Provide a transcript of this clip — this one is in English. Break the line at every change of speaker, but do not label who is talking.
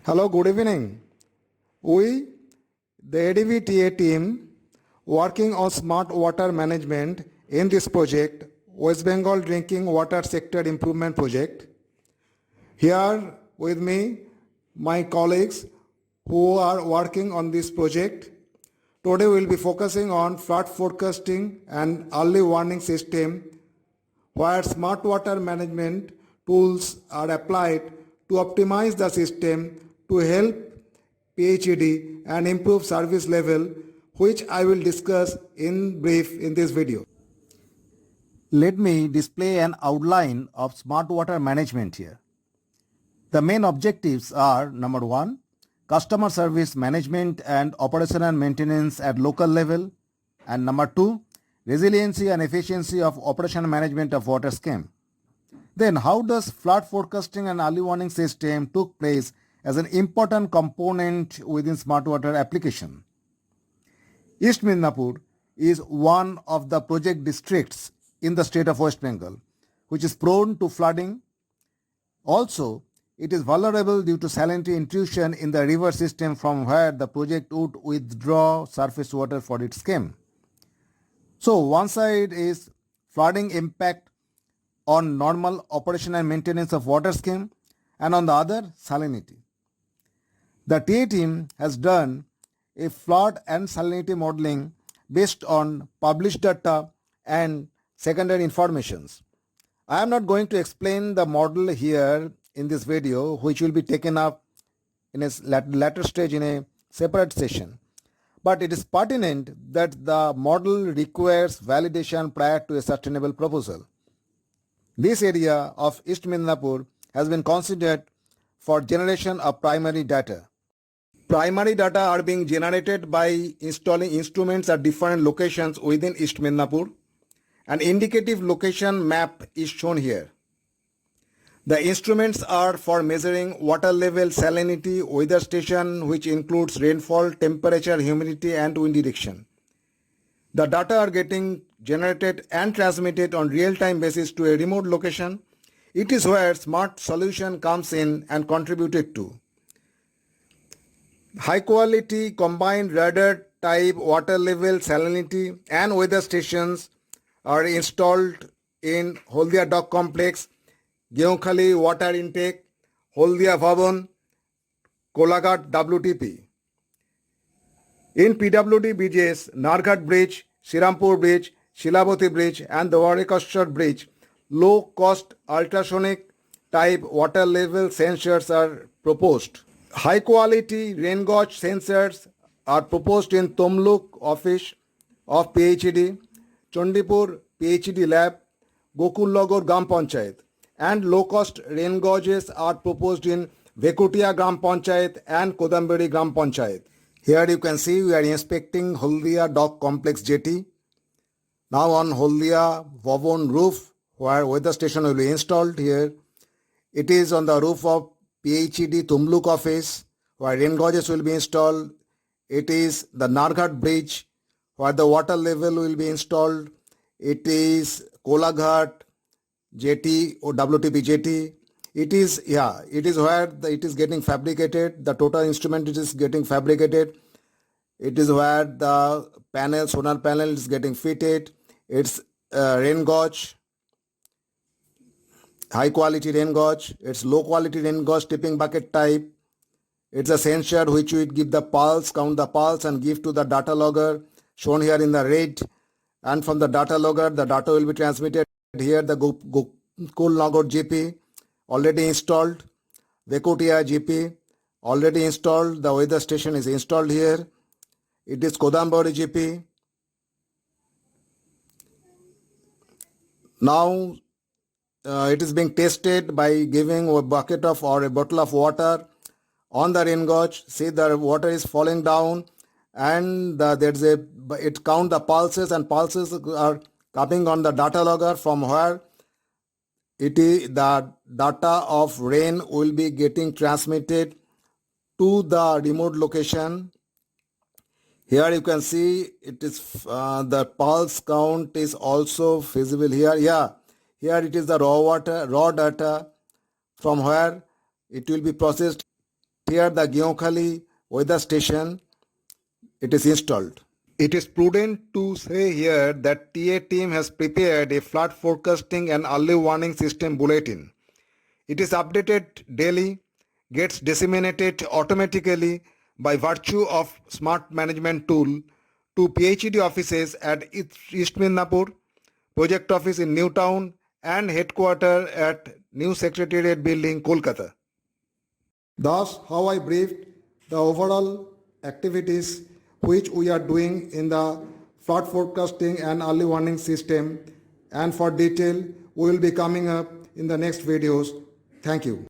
Hello, good evening. We, the ADVTA team, working on smart water management in this project, West Bengal Drinking Water Sector Improvement Project. Here with me, my colleagues who are working on this project. Today we will be focusing on flood forecasting and early warning system where smart water management tools are applied to optimize the system to help PHED and improve service level, which I will discuss in brief in this video.
Let me display an outline of smart water management here. The main objectives are number 1, customer service management and operational maintenance at local level, and number 2, resiliency and efficiency of operational management of water scheme. Then how does flood forecasting and early warning system took place as an important component within smart water application? East Midnapur is one of the project districts in the state of West Bengal, which is prone to flooding. Also, it is vulnerable due to salinity intrusion in the river system from where the project would withdraw surface water for its scheme. So one side is flooding impact on normal operation and maintenance of water scheme, and on the other, salinity. The TA team has done a flood and salinity modeling based on published data and secondary informations. I am not going to explain the model here in this video, which will be taken up in a later stage in a separate session. But it is pertinent that the model requires validation prior to a sustainable proposal. This area of East Midnapur has been considered for generation of primary data. Primary data are being generated by installing instruments at different locations within East Midnapur. An indicative location map is shown here. The instruments are for measuring water level, salinity, weather station, which includes rainfall, temperature, humidity, and wind direction. The data are getting generated and transmitted on real-time basis to a remote location. It is where smart solution comes in and contributed to. High quality combined radar type water level, salinity, and weather stations are installed in Holdia Dock Complex, Geonkhali Water Intake, Holdia Bhavan, Kolaghat WTP. In PWD bridges, Narghat Bridge, Shirampur Bridge, Shilabati Bridge, and the Warekashwar Bridge, low-cost ultrasonic type water level sensors are proposed. High-quality rain gauge sensors are proposed in Tomluk office of PHED, Chandipur PHED lab, Gokullagor Gram Panchayat, and low-cost rain gauges are proposed in Vekutia Gram Panchayat and Kodamberi Gram Panchayat. Here you can see we are inspecting Holdia Dock Complex jetty. Now on Holdia Bhavan roof, where weather station will be installed here. It is on the roof of PHED Tumluk office, where rain gauges will be installed. It is the Narghat Bridge, where the water level will be installed. It is Kolaghat jetty or WTP jetty. It is where it is getting fabricated. The total instrument it is getting fabricated. It is where the panel, sonar panel is getting fitted. It's rain gauge, high quality rain gauge. It's low quality rain gauge tipping bucket type. It's a sensor which will give the pulse, count the pulse and give to the data logger shown here in the red. And from the data logger, the data will be transmitted here. The Gokullagor GP already installed. Vekutia GP already installed. The weather station is installed here. It is Kodamberi GP. Now it is being tested by giving a bucket of or a bottle of water on the rain gauge. See, the water is falling down, and it count the pulses, and pulses are coming on the data logger from where the data of rain will be getting transmitted to the remote location. Here you can see it is the pulse count is also visible here. Here it is the raw data from where it will be processed.
Here the Gyeongkhali weather station, it is installed. It is prudent to say here that TA team has prepared a flood forecasting and early warning system bulletin. It is updated daily, gets disseminated automatically by virtue of smart management tool to PhD offices at East Midnapur, project office in Newtown and headquarter at New Secretariat Building, Kolkata. Thus, how I briefed the overall activities which we are doing in the flood forecasting and early warning system, and for detail we will be coming up in the next videos. Thank you.